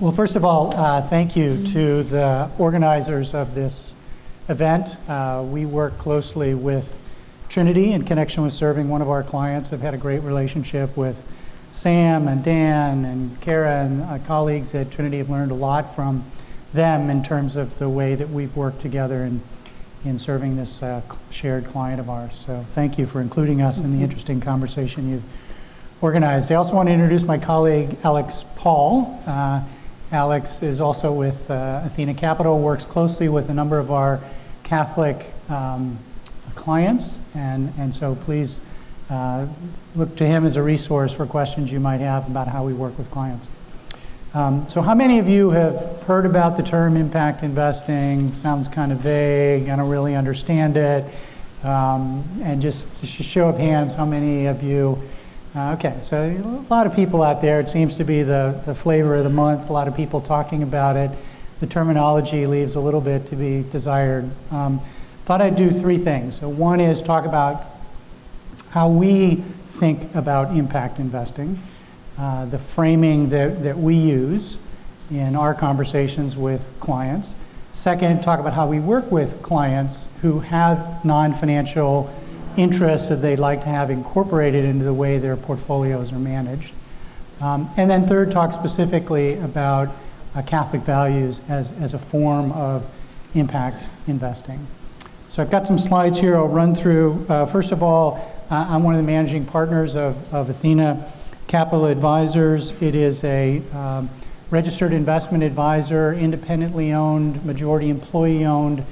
Well, first of all, thank you to the organizers of this event. We work closely with Trinity in connection with serving one of our clients. I've had a great relationship with Sam and Dan and Kara and colleagues at Trinity. Have learned a lot from them in terms of the way that we've worked together in serving this shared client of ours. So thank you for including us in the interesting conversation you've organized. I also want to introduce my colleague, Alex Paul. Alex is also with Athena Capital, works closely with a number of our Catholic clients, and so please look to him as a resource for questions you might have about how we work with clients. So how many of you have heard about the term impact investing? Sounds kind of vague, I don't really understand it. And just a show of hands, how many of you? Okay, so a lot of people out there. It seems to be the flavor of the month. A lot of people talking about it. The terminology leaves a little bit to be desired. Thought I'd do three things. So one is talk about how we think about impact investing, the framing that we use in our conversations with clients. Second, talk about how we work with clients who have non-financial interests that they'd like to have incorporated into the way their portfolios are managed. And then third, talk specifically about Catholic values as a form of impact investing. So I've got some slides here I'll run through. First of all, I'm one of the managing partners of Athena Capital Advisors. It is a registered investment advisor, independently owned, majority employee owned,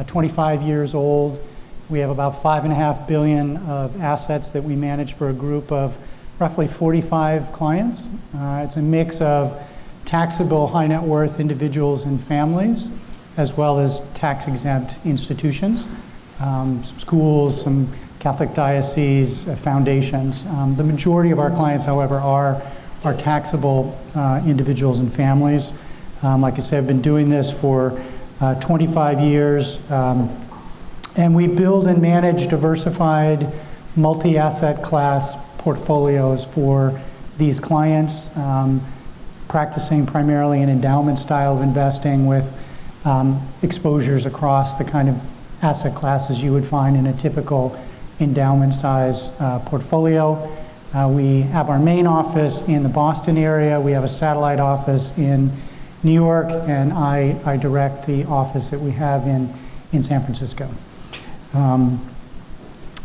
25 years old. We have about $5.5 billion of assets that we manage for a group of roughly 45 clients. It's a mix of taxable high net worth individuals and families, as well as tax-exempt institutions, some schools, some Catholic dioceses, foundations. The majority of our clients, however, are taxable individuals and families. Like I said, I've been doing this for 25 years. And we build and manage diversified multi-asset class portfolios for these clients, practicing primarily an endowment style of investing with exposures across the kind of asset classes you would find in a typical endowment size portfolio. We have our main office in the Boston area. We have a satellite office in New York, and I direct the office that we have in San Francisco.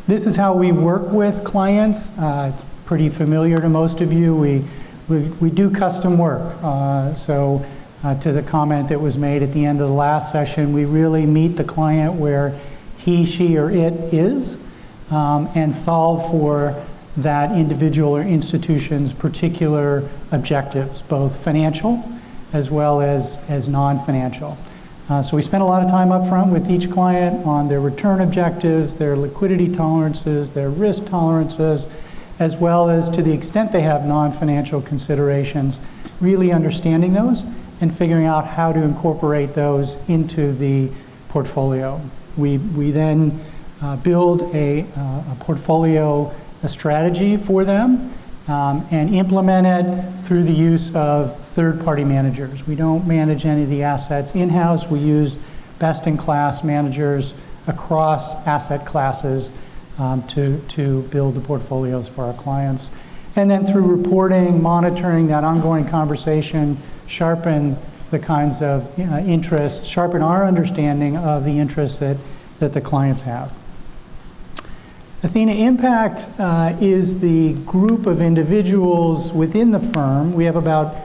This is how we work with clients. It's pretty familiar to most of you. We do custom work. So to the comment that was made at the end of the last session, we really meet the client where he, she, or it is and solve for that individual or institution's particular objectives, both financial as well as non-financial. So we spend a lot of time up front with each client on their return objectives, their liquidity tolerances, their risk tolerances, as well as to the extent they have non-financial considerations, really understanding those and figuring out how to incorporate those into the portfolio. We then build a portfolio, a strategy for them, and implement it through the use of third-party managers. We don't manage any of the assets in-house. We use best-in-class managers across asset classes to build the portfolios for our clients. And then through reporting, monitoring, that ongoing conversation, sharpen the kinds of interests, sharpen our understanding of the interests that the clients have. Athena Impact is the group of individuals within the firm. We have about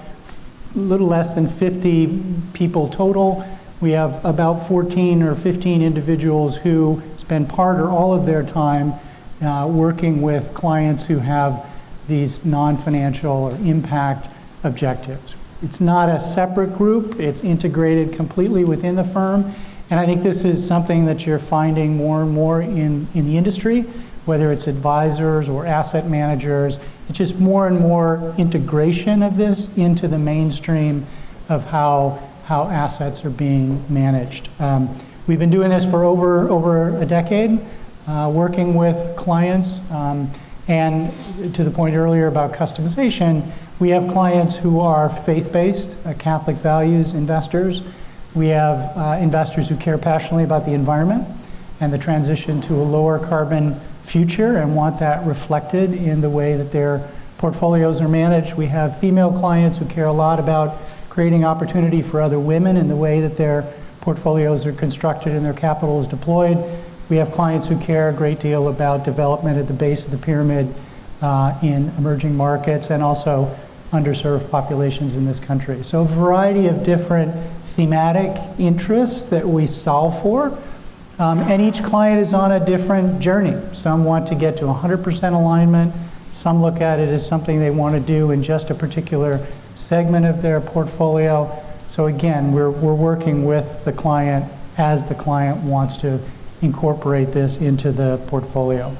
a little less than 50 people total. We have about 14 or 15 individuals who spend part or all of their time working with clients who have these non-financial or impact objectives. It's not a separate group. It's integrated completely within the firm. And I think this is something that you're finding more and more in the industry, whether it's advisors or asset managers. It's just more and more integration of this into the mainstream of how assets are being managed. We've been doing this for over a decade, working with clients, and to the point earlier about customization, We have clients who are faith-based, Catholic values investors. We have investors who care passionately about the environment and the transition to a lower carbon future and want that reflected in the way that their portfolios are managed. We have female clients who care a lot about creating opportunity for other women in the way that their portfolios are constructed and their capital is deployed. We have clients who care a great deal about development at the base of the pyramid in emerging markets and also underserved populations in this country. So a variety of different thematic interests that we solve for. And each client is on a different journey. Some want to get to 100% alignment. Some look at it as something they want to do in just a particular segment of their portfolio. So again, we're working with the client as the client wants to incorporate this into the portfolio.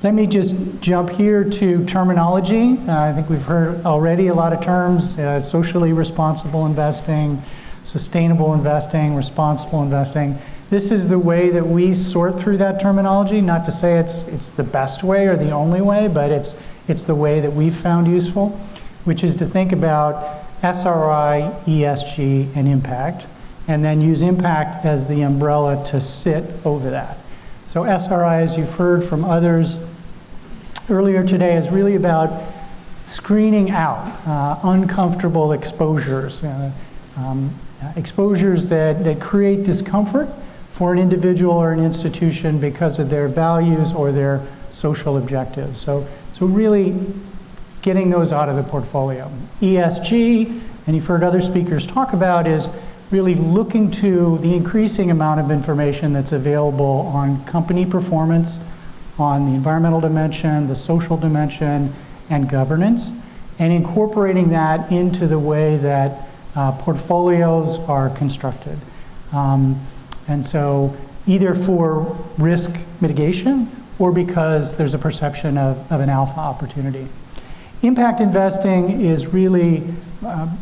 Let me just jump here to terminology. I think we've heard already a lot of terms, socially responsible investing, sustainable investing, responsible investing. This is the way that we sort through that terminology, not to say it's the best way or the only way, but it's the way that we've found useful, which is to think about SRI, ESG, and impact, and then use impact as the umbrella to sit over that. So SRI, as you've heard from others earlier today, is really about screening out uncomfortable exposures, exposures that create discomfort for an individual or an institution because of their values or their social objectives. So really getting those out of the portfolio. ESG, and you've heard other speakers talk about, is really looking to the increasing amount of information that's available on company performance, on the environmental dimension, the social dimension, and governance, and incorporating that into the way that portfolios are constructed. And so either for risk mitigation or because there's a perception of an alpha opportunity. Impact investing is really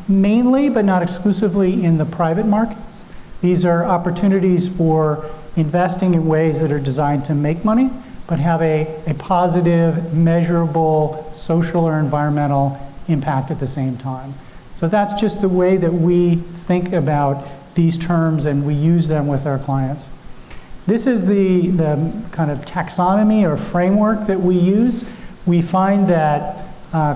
mainly, but not exclusively, in the private markets. These are opportunities for investing in ways that are designed to make money, but have a positive, measurable social or environmental impact at the same time. So that's just the way that we think about these terms, and we use them with our clients. This is the kind of taxonomy or framework that we use. We find that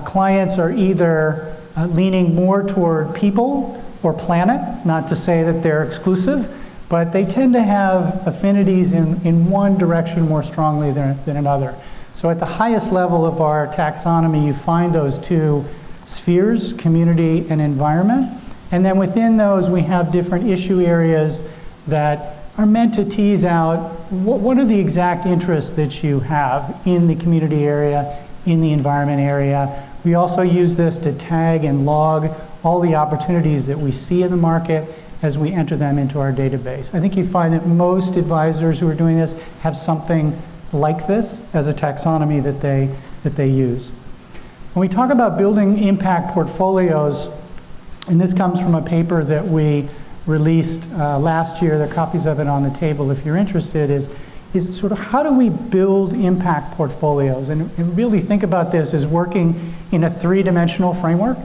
clients are either leaning more toward people or planet, not to say that they're exclusive, but they tend to have affinities in one direction more strongly than another. So at the highest level of our taxonomy, you find those two spheres, community and environment. And then within those, we have different issue areas that are meant to tease out what are the exact interests that you have in the community area, in the environment area. We also use this to tag and log all the opportunities that we see in the market as we enter them into our database. I think you find that most advisors who are doing this have something like this as a taxonomy that they use. When we talk about building impact portfolios, and this comes from a paper that we released last year, there are copies of it on the table if you're interested, is sort of how do we build impact portfolios? And really think about this as working in a three-dimensional framework.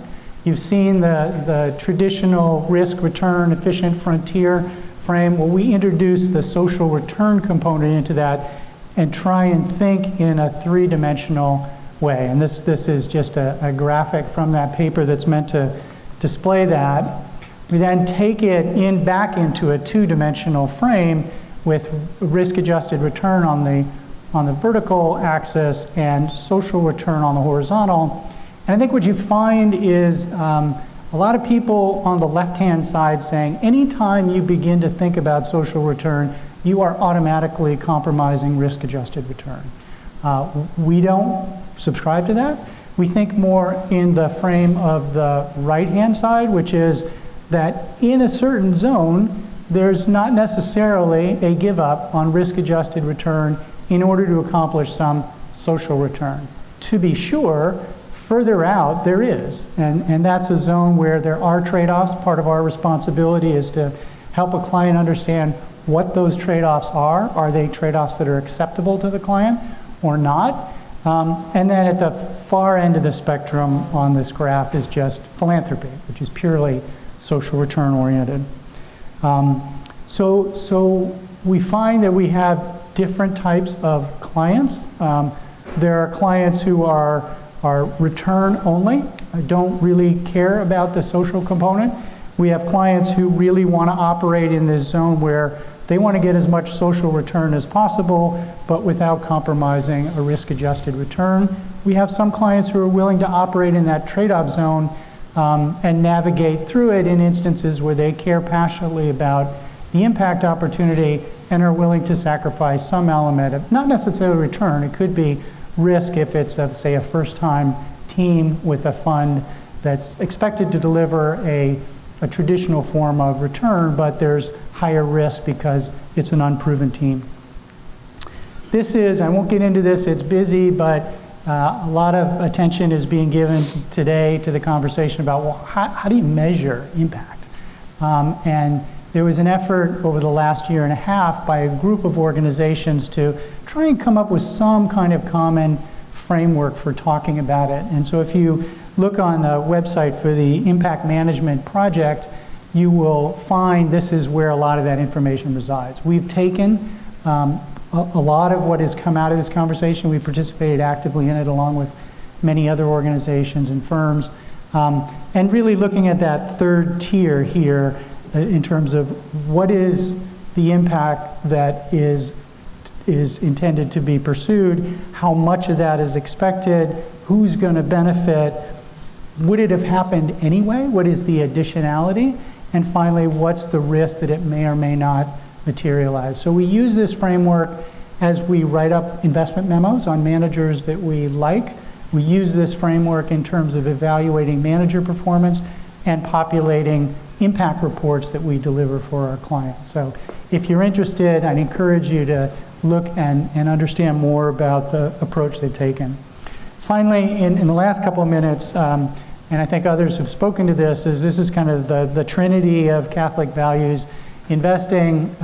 You've seen the traditional risk, return, efficient frontier frame. Well, we introduce the social return component into that and try and think in a three-dimensional way. And this is just a graphic from that paper that's meant to display that. We then take it back into a two-dimensional frame with risk-adjusted return on the vertical axis and social return on the horizontal. And I think what you find is a lot of people on the left-hand side saying, anytime you begin to think about social return, you are automatically compromising risk-adjusted return. We don't subscribe to that. We think more in the frame of the right-hand side, which is that in a certain zone, there's not necessarily a give up on risk-adjusted return in order to accomplish some social return. To be sure, further out there is, and that's a zone where there are trade-offs. Part of our responsibility is to help a client understand what those trade-offs are. Are they trade-offs that are acceptable to the client or not? And then at the far end of the spectrum on this graph is just philanthropy, which is purely social return oriented. So we find that we have different types of clients. There are clients who are return only, don't really care about the social component. We have clients who really want to operate in this zone where they want to get as much social return as possible, but without compromising a risk-adjusted return. We have some clients who are willing to operate in that trade-off zone and navigate through it in instances where they care passionately about the impact opportunity and are willing to sacrifice some element of, not necessarily return, it could be risk if it's, say, a first-time team with a fund that's expected to deliver a traditional form of return, but there's higher risk because it's an unproven team. This is, I won't get into this, it's busy, but a lot of attention is being given today to the conversation about, well, how do you measure impact? And there was an effort over the last year and a half by a group of organizations to try and come up with some kind of common framework for talking about it. And so if you look on the website for the Impact Management Project, you will find this is where a lot of that information resides. We've taken a lot of what has come out of this conversation. We participated actively in it along with many other organizations and firms. And really looking at that third tier here in terms of what is the impact that is intended to be pursued, how much of that is expected, who's going to benefit, would it have happened anyway, what is the additionality, and finally, what's the risk that it may or may not materialize. So we use this framework as we write up investment memos on managers that we like. We use this framework in terms of evaluating manager performance and populating impact reports that we deliver for our clients. So if you're interested, I'd encourage you to look and understand more about the approach they've taken. Finally, in the last couple of minutes, and I think others have spoken to this, this is kind of the trinity of Catholic values. Investing,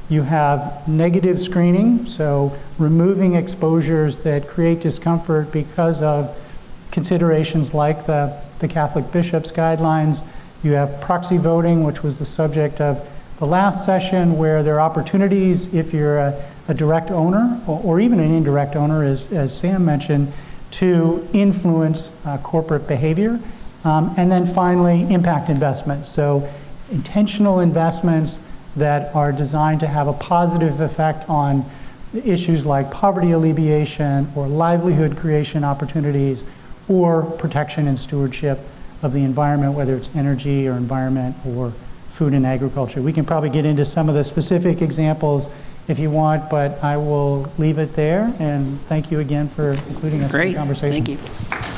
you have negative screening, so removing exposures that create discomfort because of considerations like the Catholic bishops' guidelines. You have proxy voting, which was the subject of the last session, where there are opportunities if you're a direct owner or even an indirect owner, as Sam mentioned, to influence corporate behavior. And then finally, impact investments. So intentional investments that are designed to have a positive effect on issues like poverty alleviation or livelihood creation opportunities or protection and stewardship of the environment, whether it's energy or environment or food and agriculture. We can probably get into some of the specific examples if you want, but I will leave it there. And thank you again for including us in the conversation. Thank you.